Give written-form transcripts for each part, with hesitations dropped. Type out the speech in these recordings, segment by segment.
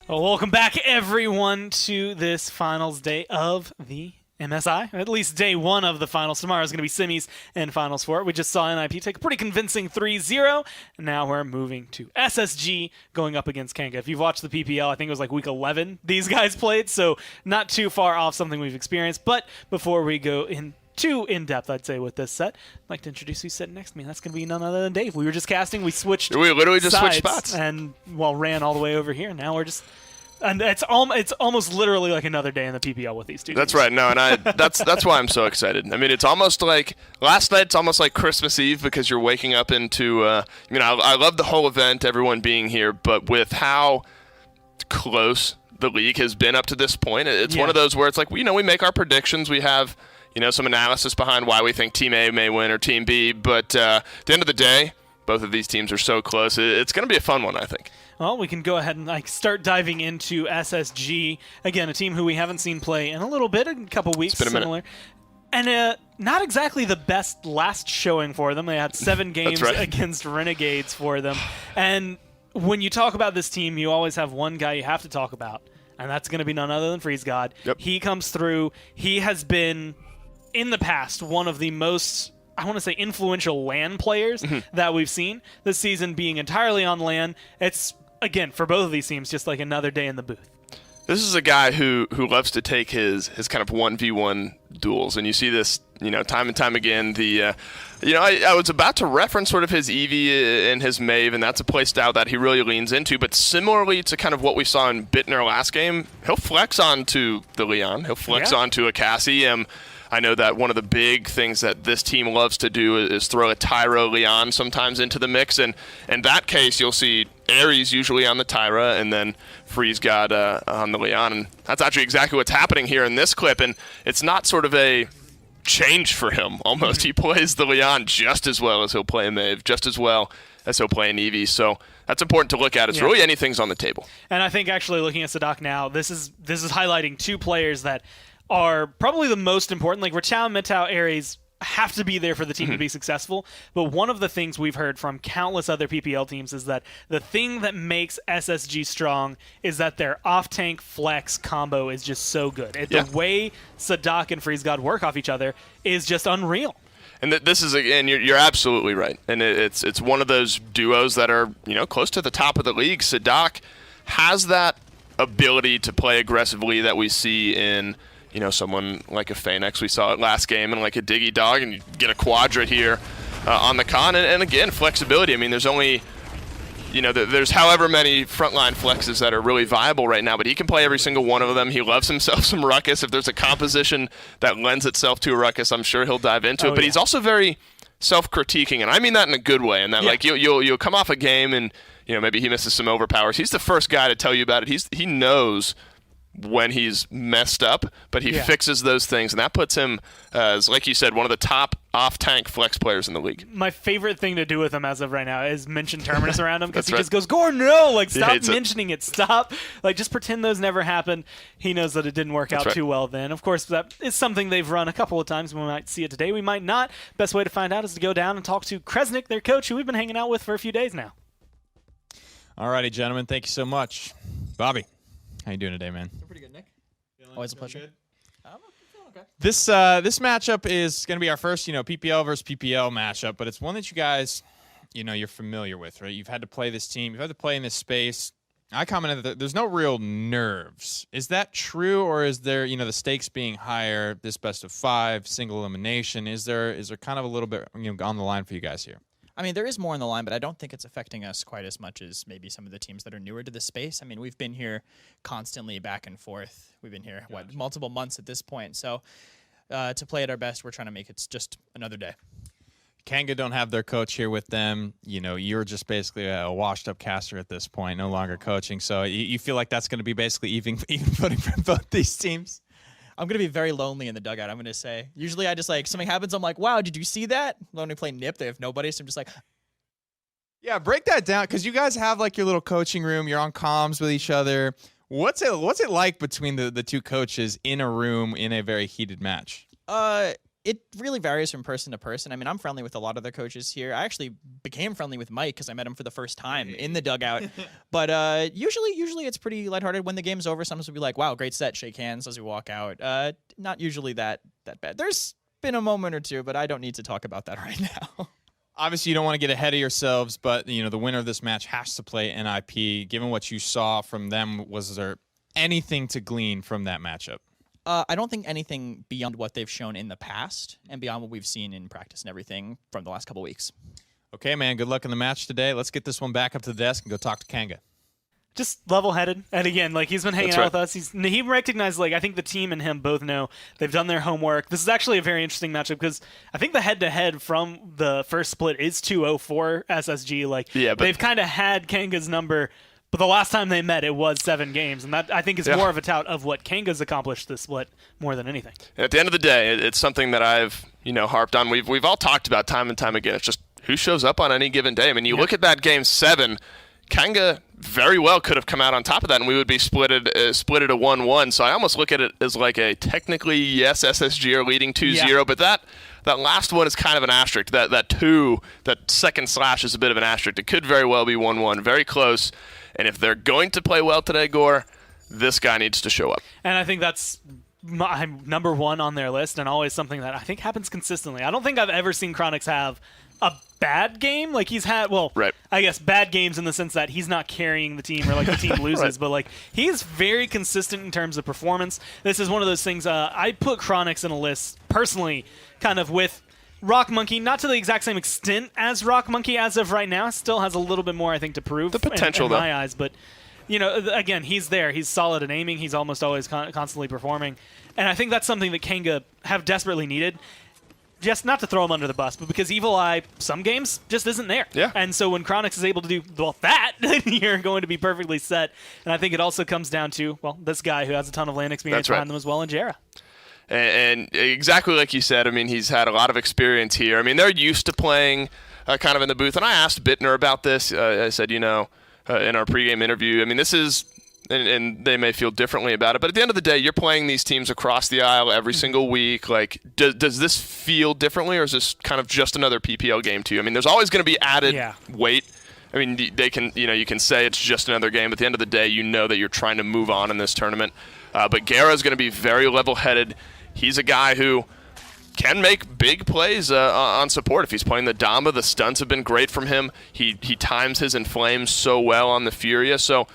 Well, welcome back, everyone, to this finals day of the MSI. At least day one of the finals. Tomorrow is going to be semis and finals for it. We just saw NIP take a pretty convincing 3-0. And now we're moving to SSG going up against Kanga. If you've watched the PPL, I think it was like week 11 these guys played, so not too far off something we've experienced. But before we go too in-depth, I'd say, with this set, I'd like to introduce who's sitting next to me. That's going to be none other than Dave. We were just casting. We switched We literally just switched sides spots. and, ran all the way over here. Now we're just... And it's almost literally like another day in the PPL with these two. That's teams. right. No, and that's why I'm so excited. I mean, it's almost like last night. It's almost like Christmas Eve because you're waking up into. I love the whole event, everyone being here, but with how close the league has been up to this point, it's one of those where it's like we make our predictions. We have some analysis behind why we think Team A may win or Team B, but at the end of the day, both of these teams are so close. It's going to be a fun one, I think. Well, we can go ahead and start diving into SSG. Again, a team who we haven't seen play in a little bit, a couple weeks. It's been a minute. And not exactly the best last showing for them. They had 7 games against Renegades for them. And when you talk about this team, you always have one guy you have to talk about, and that's going to be none other than Freeze God. Yep. He comes through. He has been, in the past, one of the most... I want to say influential LAN players that we've seen this season, being entirely on LAN. It's, again, for both of these teams, just like another day in the booth. This is a guy who loves to take his kind of 1v1 duels, and you see this, time and time again. I was about to reference sort of his Eevee and his Mave, and that's a play style that he really leans into. But similarly to kind of what we saw in Bittner last game, he'll flex onto the Leon. He'll flex onto a Cassie. I know that one of the big things that this team loves to do is throw a Tyra Leon sometimes into the mix. And in that case, you'll see Ares usually on the Tyra and then Freeze God on the Leon. And that's actually exactly what's happening here in this clip. And it's not sort of a change for him almost. He plays the Leon just as well as he'll play a Maeve, just as well as he'll play an Eevee. So that's important to look at. It's really anything's on the table. And I think actually looking at Sadak now, this is highlighting two players that are probably the most important. Like Rachao, Mitao, Ares have to be there for the team to be successful. But one of the things we've heard from countless other PPL teams is that the thing that makes SSG strong is that their off-tank flex combo is just so good. The way Sadak and Freeze God work off each other is just unreal. And this is, again, you're absolutely right. And it's one of those duos that are, close to the top of the league. Sadak has that ability to play aggressively that we see in someone like a Phoenix. We saw it last game, and like a Diggy Dog, and you get a Quadra here on the con. And again, flexibility. I mean, there's only, there's however many frontline flexes that are really viable right now, but he can play every single one of them. He loves himself some Ruckus. If there's a composition that lends itself to a Ruckus, I'm sure he'll dive into it. But he's also very self-critiquing, and I mean that in a good way. And that like you'll come off a game and maybe he misses some overpowers. He's the first guy to tell you about it. He knows when he's messed up, but he fixes those things, and that puts him as, like you said, one of the top off-tank flex players in the league. My favorite thing to do with him as of right now is mention Terminus around him, because he just goes, Gordon, no! Like, stop mentioning it. Stop. Like, just pretend those never happened. He knows that it didn't work out too well then. Of course, that is something they've run a couple of times. We might see it today. We might not. Best way to find out is to go down and talk to Kresnik, their coach, who we've been hanging out with for a few days now. All righty, gentlemen. Thank you so much. Bobby, how you doing today, man? Pretty good, Nick. Always a pleasure. Okay. This matchup is going to be our first, PPL versus PPL matchup, but it's one that you guys, you're familiar with, right? You've had to play this team. You've had to play in this space. I commented that there's no real nerves. Is that true, or is there, the stakes being higher, this best of 5, single elimination? Is there kind of a little bit, on the line for you guys here? I mean, there is more on the line, but I don't think it's affecting us quite as much as maybe some of the teams that are newer to the space. I mean, we've been here constantly back and forth. We've been here, multiple months at this point. So to play at our best, we're trying to make it just another day. Kanga don't have their coach here with them. You're just basically a washed-up caster at this point, no longer coaching. So you feel like that's going to be basically even footing for both these teams? I'm going to be very lonely in the dugout, I'm going to say. Usually I just something happens, I'm like, wow, did you see that? When we play Nip, they have nobody, so I'm just like... Yeah, break that down, because you guys have your little coaching room. You're on comms with each other. What's it like between the two coaches in a room in a very heated match? it really varies from person to person. I mean, I'm friendly with a lot of the coaches here. I actually became friendly with Mike because I met him for the first time in the dugout. But usually it's pretty lighthearted. When the game's over, sometimes we'll be like, wow, great set, shake hands as we walk out. Not usually that bad. There's been a moment or two, but I don't need to talk about that right now. Obviously, you don't want to get ahead of yourselves, but the winner of this match has to play NIP. Given what you saw from them, was there anything to glean from that matchup? I don't think anything beyond what they've shown in the past and beyond what we've seen in practice and everything from the last couple weeks. Okay, man. Good luck in the match today. Let's get this one back up to the desk and go talk to Kanga. Just level-headed, and again, he's been hanging That's out right. with us. He recognized, I think the team and him both know they've done their homework. This is actually a very interesting matchup because I think the head-to-head from the first split is 2-0 for SSG. Yeah, but they've kind of had Kanga's number, but the last time they met, it was 7 games, and that I think is more of a tout of what Kanga's accomplished this split more than anything. At the end of the day, it's something that I've harped on. We've all talked about time and time again. It's just who shows up on any given day. I mean, you look at that game 7. Kanga very well could have come out on top of that, and we would be split at a 1-1. So I almost look at it as a technically, yes, SSG are leading 2-0, but that last one is kind of an asterisk. That second slash is a bit of an asterisk. It could very well be 1-1, very close. And if they're going to play well today, Gore, this guy needs to show up. And I think that's number 1 on their list, and always something that I think happens consistently. I don't think I've ever seen Chronix have a bad game. He's had, right. I guess bad games in the sense that he's not carrying the team or the team loses, right. but he's very consistent in terms of performance. This is one of those things, I put Chronix in a list personally kind of with Rock Monkey, not to the exact same extent as Rock Monkey as of right now. Still has a little bit more, I think, to prove. The potential, in my eyes, but again, he's there. He's solid at aiming. He's almost always constantly performing, and I think that's something that Kanga have desperately needed. Just not to throw him under the bus, but because Evil Eye, some games, just isn't there. Yeah. And so when Chronix is able to do, that, then you're going to be perfectly set. And I think it also comes down to, this guy who has a ton of LAN experience That's right. behind them as well, and Dayra. And exactly like you said, I mean, he's had a lot of experience here. I mean, they're used to playing kind of in the booth. And I asked Bittner about this. I said, in our pregame interview, I mean, this is, and they may feel differently about it, but at the end of the day, you're playing these teams across the aisle every single week. Does this feel differently, or is this kind of just another PPL game to you? I mean, there's always going to be added weight. I mean, they can, you can say it's just another game, but at the end of the day, you know that you're trying to move on in this tournament. But Guerra is going to be very level-headed. He's a guy who can make big plays on support. If he's playing the Dama, the stunts have been great from him. He times his inflames so well on the Furia. So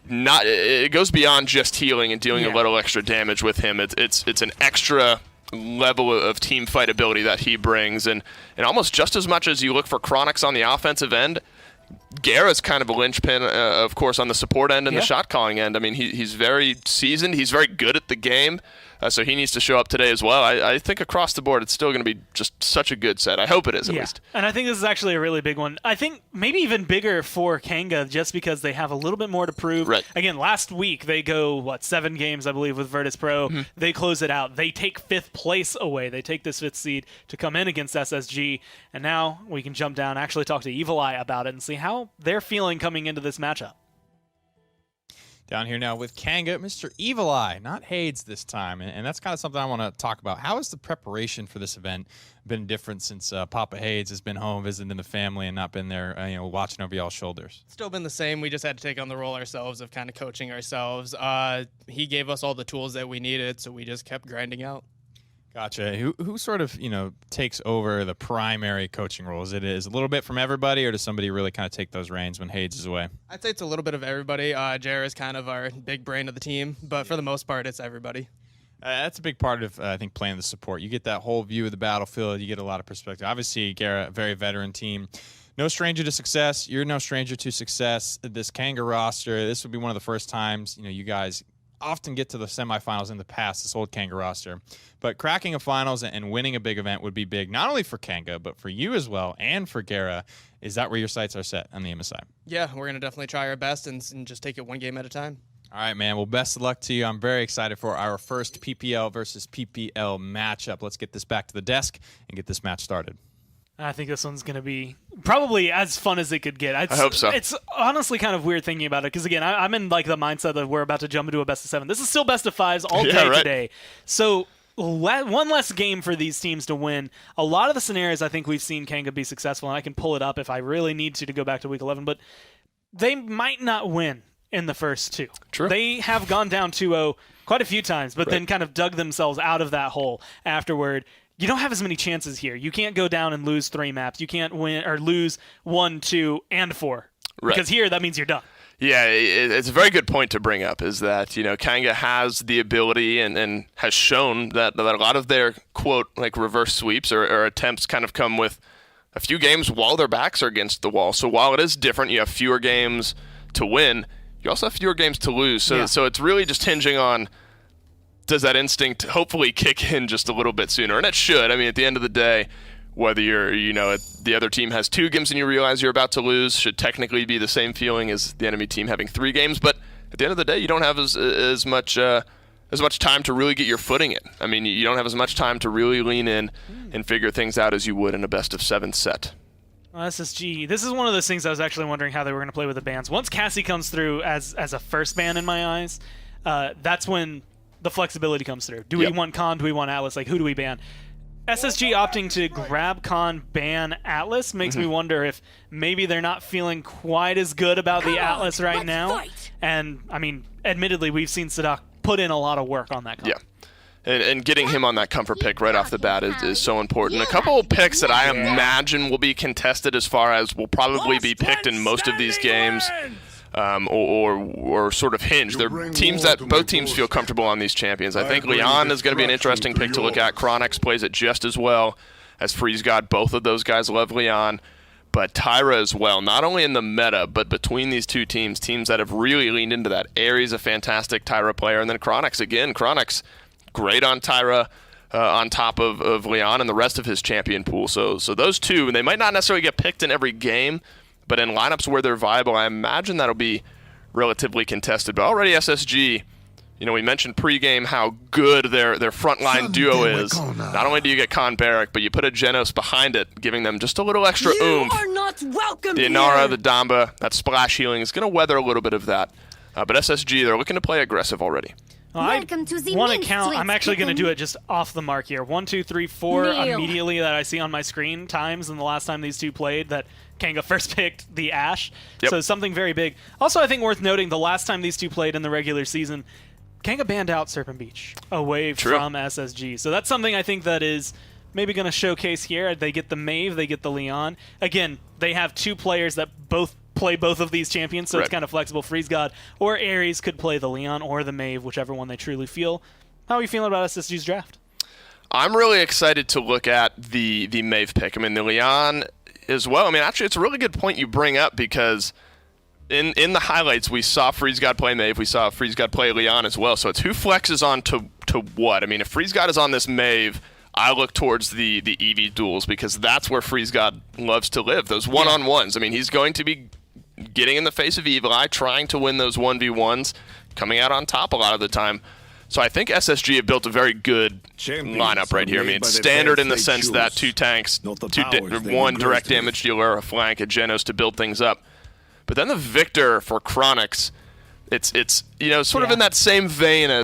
it goes beyond just healing and dealing a little extra damage with him. It's an extra level of team fight ability that he brings. And almost just as much as you look for Chronix on the offensive end, Guerra's kind of a linchpin, of course, on the support end and the shot calling end. I mean, he's very seasoned. He's very good at the game. So he needs to show up today as well. I think across the board, it's still going to be just such a good set. I hope it is, at least. And I think this is actually a really big one. I think maybe even bigger for Kanga just because they have a little bit more to prove. Right. Again, last week they go, 7 games, I believe, with Virtus Pro. Mm-hmm. They close it out. They take 5th place away. They take this 5th seed to come in against SSG. And now we can jump down, actually talk to Evil Eye about it and see how they're feeling coming into this matchup. Down here now with Kanga, Mr. Evil Eye, not Hades this time. And that's kind of something I want to talk about. How has the preparation for this event been different since Papa Hades has been home visiting the family and not been there, watching over y'all's shoulders? Still been the same. We just had to take on the role ourselves of kind of coaching ourselves. He gave us all the tools that we needed, so we just kept grinding out. Gotcha. Who sort of, takes over the primary coaching role? Is it a little bit from everybody, or does somebody really kind of take those reins when Hades is away? I'd say it's a little bit of everybody. Jara is kind of our big brain of the team, but for the most part, it's everybody. That's a big part of, I think, playing the support. You get that whole view of the battlefield. You get a lot of perspective. Obviously, Gara, a very veteran team. No stranger to success. You're no stranger to success. This Kanga roster, this would be one of the first times, you guys often get to the semifinals in the past, this old Kanga roster. But cracking a finals and winning a big event would be big, not only for Kanga, but for you as well and for Gara. Is that where your sights are set on the MSI? Yeah, we're going to definitely try our best and just take it one game at a time. All right, man. Well, best of luck to you. I'm very excited for our first PPL versus PPL matchup. Let's get this back to the desk and get this match started. I think this one's going to be probably as fun as it could get. I hope so. It's honestly kind of weird thinking about it because, again, I'm in the mindset that we're about to jump into a best of 7. This is still best of 5s all day today. So one less game for these teams to win. A lot of the scenarios I think we've seen Kanga be successful, and I can pull it up if I really need to go back to week 11, but they might not win in the first two. True. They have gone down 2-0 quite a few times, but then kind of dug themselves out of that hole afterward. You don't have as many chances here. You can't go down and lose 3 maps. You can't win or lose 1, 2, and 4. Right. Because here, that means you're done. Yeah, it's a very good point to bring up, is that, Kanga has the ability and has shown that a lot of their, quote, like reverse sweeps or attempts kind of come with a few games while their backs are against the wall. So while it is different, you have fewer games to win, you also have fewer games to lose. So it's really just hinging on, does that instinct hopefully kick in just a little bit sooner? And it should. I mean, at the end of the day, whether you're, the other team has 2 games and you realize you're about to lose, should technically be the same feeling as the enemy team having 3 games. But at the end of the day, you don't have as much time to really get your footing in. I mean, you don't have as much time to really lean in and figure things out as you would in a best-of-7 set. Well, SSG, this is one of those things I was actually wondering how they were going to play with the bans. Once Cassie comes through as a first ban in my eyes, that's when the flexibility comes through. Do we want Khan? Do we want Atlas? Like, who do we ban? SSG opting to grab Khan, ban Atlas makes me wonder if maybe they're not feeling quite as good about the Atlas right now. Fight. And, I mean, admittedly, we've seen Sadak put in a lot of work on that Khan. Yeah. And getting him on that comfort pick right off the bat is so important. A couple of picks that I imagine will be contested as far as will probably be picked in most of these games. Or sort of hinge. They're teams that both teams feel comfortable on these champions. I think Leon is going to be an interesting pick to look at. Chronix plays it just as well as Freeze God. Both of those guys love Leon. But Dayra as well, not only in the meta, but between these two teams that have really leaned into that. Aries, a fantastic Dayra player, and then Chronix again. Chronix, great on Dayra, on top of Leon and the rest of his champion pool. So those two, and they might not necessarily get picked in every game, but in lineups where they're viable, I imagine that'll be relatively contested. But already SSG, we mentioned pregame how good their frontline duo is. Not only do you get Khan Barrack, but you put a Genos behind it, giving them just a little extra oomph. You are not welcome the Inara, the Damba, that splash healing is going to weather a little bit of that. But SSG, they're looking to play aggressive already. Well, Welcome to the one main account. I'm suite, actually going to Kitten. do it just off the mark here. 1, 2, 3, 4 Kneel. immediately that I see on my screen times in the last time these two played that Kanga first picked the Ashe. Yep. So something very big. Also, I think worth noting, the last time these two played in the regular season, Kanga banned out Serpent Beach away from SSG. So that's something I think that is maybe going to showcase here. They get the Maeve, they get the Leon. Again, they have 2 players that both play both of these champions, so it's kind of flexible. Freeze God or Aries could play the Leon or the Maeve, whichever one they truly feel. How are you feeling about SSG's draft? I'm really excited to look at the Maeve pick. I mean, the Leon as well. I mean, actually, it's a really good point you bring up because in the highlights, we saw Freeze God play Maeve. We saw Freeze God play Leon as well. So it's who flexes on to what? I mean, if Freeze God is on this Maeve, I look towards the EV duels because that's where Freeze God loves to live, those one-on-ones. I mean, he's going to be getting in the face of Evil Eye, trying to win those 1v1s, coming out on top a lot of the time. So I think SSG have built a very good lineup right here. I mean, it's standard in the sense that 2 tanks, 1 direct damage dealer, a flank, a Genos to build things up. But then the Victor for Chronix, it's sort of in that same vein as